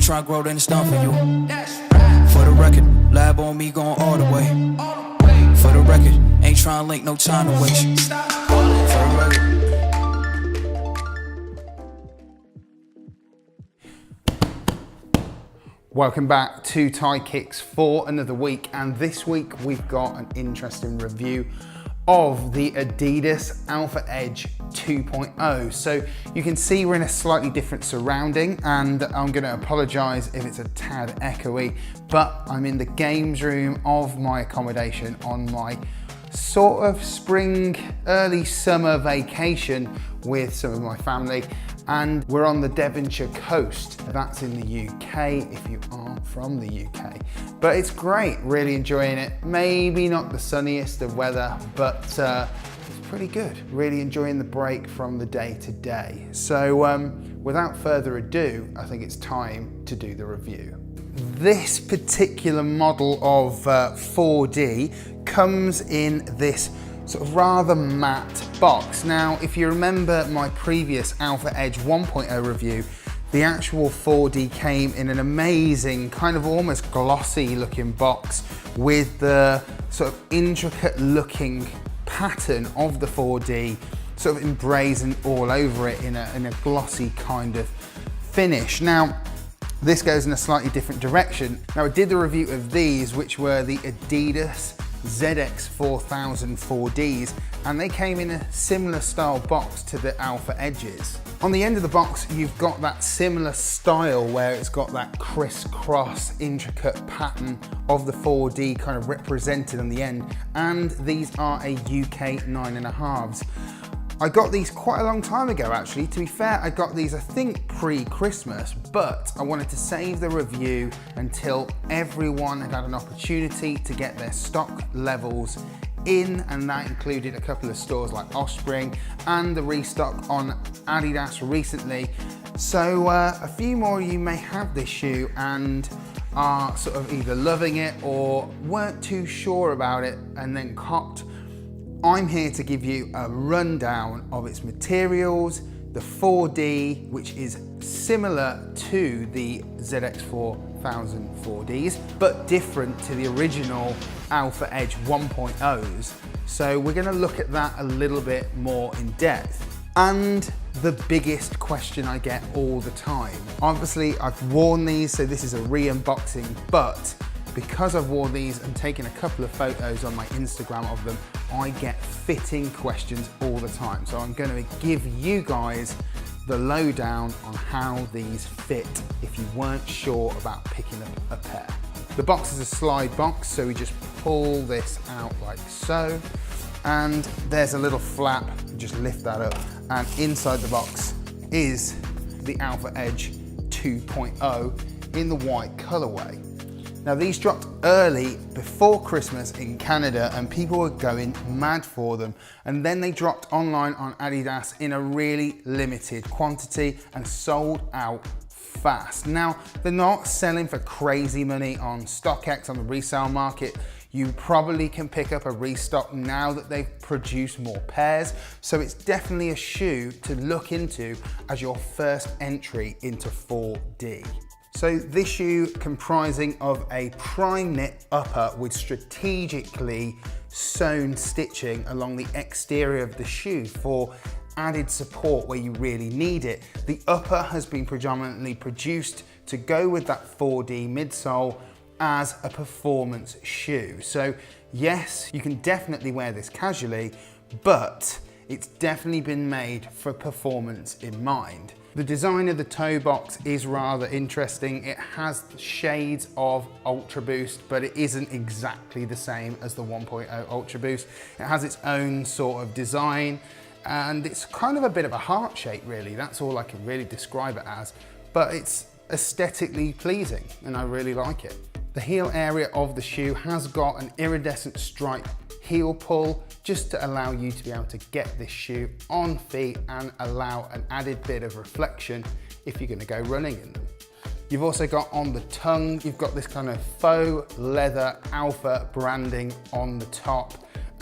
try to grow, then it's done for you. For the record, lab on me going all the way. For the record, ain't trying to link, no time to waste. For the record. Welcome back to Thai Kicks for another week, and this week we've got an interesting review of the Adidas ALPHAEDGE 2.0. So you can see we're in a slightly different surrounding, and I'm going to apologise if it's a tad echoey, but I'm in the games room of my accommodation on my sort of spring, early summer vacation with some of my family, and we're on the Devonshire coast. That's in the UK if you aren't from the UK. But it's great, really enjoying it. Maybe not the sunniest of weather, but it's pretty good. Really enjoying the break from the day to day. So without further ado, I think it's time to do the review. This particular model of 4D comes in this sort of rather matte box. Now, if you remember my previous ALPHAEDGE 1.0 review, the actual 4D came in an amazing, kind of almost glossy looking box with the sort of intricate looking pattern of the 4D sort of emblazoned all over it in a glossy kind of finish. Now, this goes in a slightly different direction. Now, I did the review of these, which were the Adidas ZX4000 4Ds, and they came in a similar style box to the ALPHAEDGEs. On the end of the box, you've got that similar style where it's got that crisscross intricate pattern of the 4D kind of represented on the end, and these are a UK 9.5s. I got these quite a long time ago actually. To be fair, I got these I think pre-Christmas, but I wanted to save the review until everyone had had an opportunity to get their stock levels in, and that included a couple of stores like Offspring and the restock on Adidas recently. So a few more of you may have this shoe and are sort of either loving it or weren't too sure about it and then copped. I'm here to give you a rundown of its materials, the 4D, which is similar to the ZX4000 4Ds, but different to the original ALPHAEDGE 1.0s. So we're gonna look at that a little bit more in depth. And the biggest question I get all the time. Obviously, I've worn these, so this is a re-unboxing, but because I've worn these and taken a couple of photos on my Instagram of them, I get fitting questions all the time. So I'm going to give you guys the lowdown on how these fit if you weren't sure about picking up a pair. The box is a slide box, so we just pull this out like so. And there's a little flap, just lift that up. And inside the box is the ALPHAEDGE 2.0 in the white colorway. Now, these dropped early before Christmas in Canada and people were going mad for them. And then they dropped online on Adidas in a really limited quantity and sold out fast. Now, they're not selling for crazy money on StockX on the resale market. You probably can pick up a restock now that they've produced more pairs. So it's definitely a shoe to look into as your first entry into 4D. So this shoe comprising of a prime knit upper with strategically sewn stitching along the exterior of the shoe for added support where you really need it. The upper has been predominantly produced to go with that 4D midsole as a performance shoe. So yes, you can definitely wear this casually, but it's definitely been made for performance in mind. The design of the toe box is rather interesting. It has shades of Ultra Boost, but it isn't exactly the same as the 1.0 Ultra Boost. It has its own sort of design, and it's kind of a bit of a heart shape really. That's all I can really describe it as, but it's aesthetically pleasing and I really like it. The heel area of the shoe has got an iridescent stripe heel pull just to allow you to be able to get this shoe on feet and allow an added bit of reflection if you're going to go running in them. You've also got on the tongue, you've got this kind of faux leather alpha branding on the top,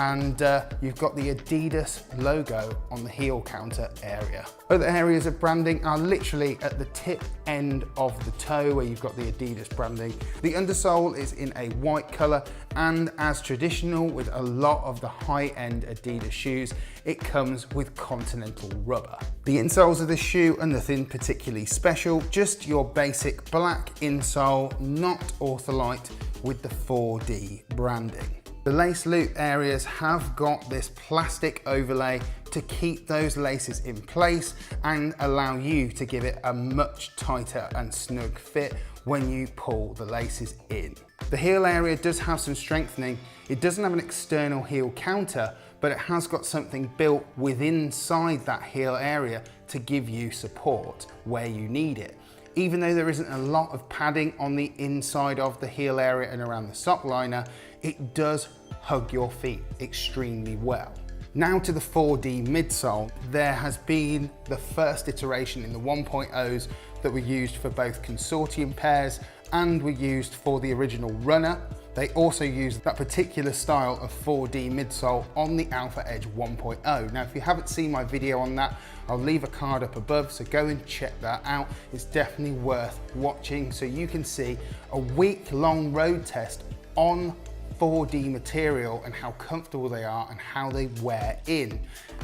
and you've got the Adidas logo on the heel counter area. Other areas of branding are literally at the tip end of the toe where you've got the Adidas branding. The undersole is in a white color, and as traditional with a lot of the high-end Adidas shoes, it comes with continental rubber. The insoles of this shoe are nothing particularly special, just your basic black insole, not Ortholite, with the 4D branding. The lace loop areas have got this plastic overlay to keep those laces in place and allow you to give it a much tighter and snug fit when you pull the laces in. The heel area does have some strengthening. It doesn't have an external heel counter, but it has got something built within inside that heel area to give you support where you need it. Even though there isn't a lot of padding on the inside of the heel area and around the sock liner, it does hug your feet extremely well. Now to the 4D midsole. There has been the first iteration in the 1.0s that were used for both consortium pairs and were used for the original runner. They also used that particular style of 4D midsole on the ALPHAEDGE 1.0. Now, if you haven't seen my video on that, I'll leave a card up above, so go and check that out. It's definitely worth watching so you can see a week-long road test on 4D material and how comfortable they are and how they wear in.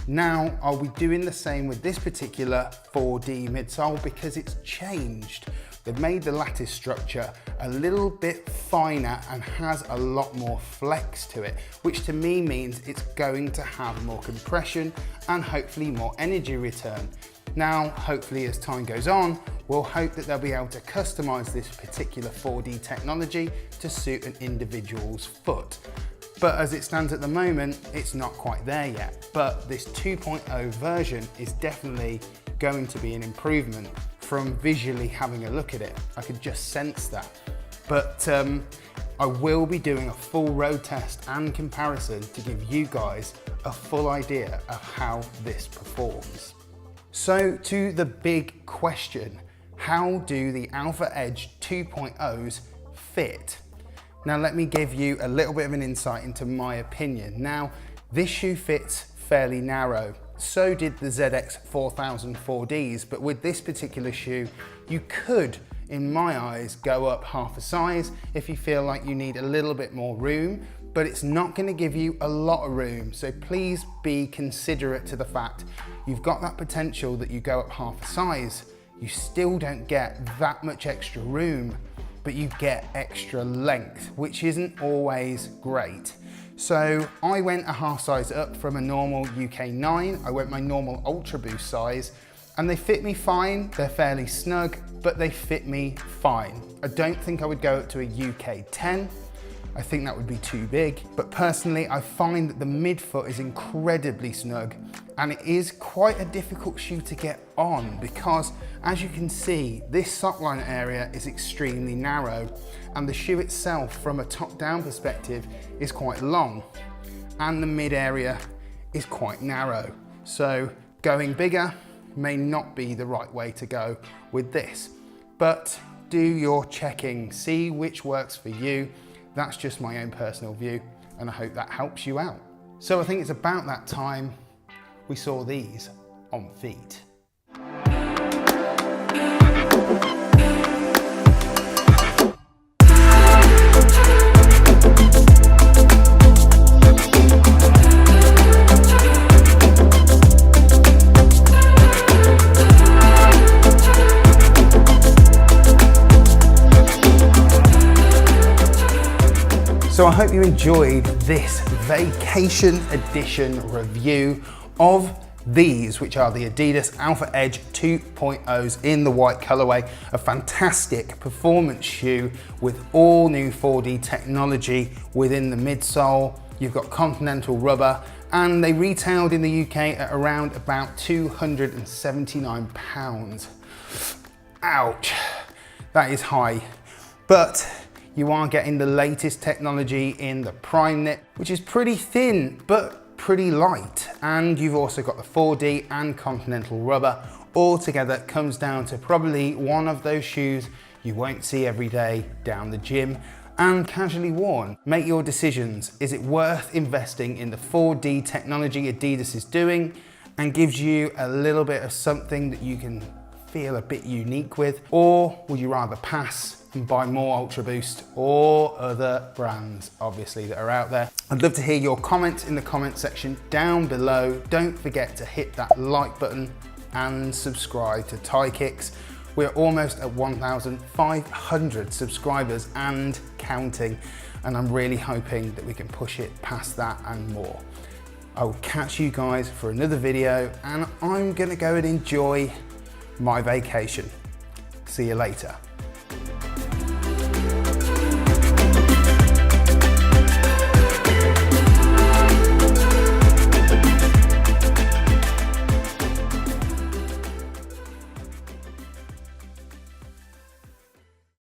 Now, I'll be doing the same with this particular 4D midsole because it's changed. They've made the lattice structure a little bit finer and has a lot more flex to it, which to me means it's going to have more compression and hopefully more energy return. Now, hopefully as time goes on, we'll hope that they'll be able to customize this particular 4D technology to suit an individual's foot. But as it stands at the moment, it's not quite there yet. But this 2.0 version is definitely going to be an improvement from visually having a look at it. I could just sense that. But I will be doing a full road test and comparison to give you guys a full idea of how this performs. So to the big question, how do the ALPHAEDGE 2.0s fit? Now let me give you a little bit of an insight into my opinion. Now, this shoe fits fairly narrow. So did the ZX 4000 4Ds, but with this particular shoe, you could, in my eyes, go up half a size if you feel like you need a little bit more room, but it's not going to give you a lot of room. So please be considerate to the fact you've got that potential that you go up half a size. You still don't get that much extra room, but you get extra length, which isn't always great. So I went a half size up from a normal UK 9. I went my normal Ultra Boost size and they fit me fine. They're fairly snug, but they fit me fine. I don't think I would go up to a UK 10. I think that would be too big. But personally, I find that the midfoot is incredibly snug and it is quite a difficult shoe to get on because, as you can see, this sock liner area is extremely narrow and the shoe itself from a top-down perspective is quite long and the mid area is quite narrow. So going bigger may not be the right way to go with this, but do your checking, see which works for you. That's just my own personal view and I hope that helps you out. So I think it's about that time we saw these on feet. So I hope you enjoyed this vacation edition review of these, which are the Adidas ALPHAEDGE 2.0s in the white colorway, a fantastic performance shoe with all new 4D technology within the midsole. You've got continental rubber and they retailed in the UK at around about £279. Ouch, that is high. But you are getting the latest technology in the prime knit, which is pretty thin, but pretty light. And you've also got the 4D and continental rubber. All together comes down to probably one of those shoes you won't see every day down the gym. and casually worn. Make your decisions. Is it worth investing in the 4D technology Adidas is doing and gives you a little bit of something that you can feel a bit unique with? Or would you rather pass and buy more Ultra Boost or other brands, obviously, that are out there? I'd love to hear your comments in the comment section down below. Don't forget to hit that like button and subscribe to Thai Kicks. We're almost at 1,500 subscribers and counting, and I'm really hoping that we can push it past that and more. I will catch you guys for another video, and I'm gonna go and enjoy my vacation. See you later.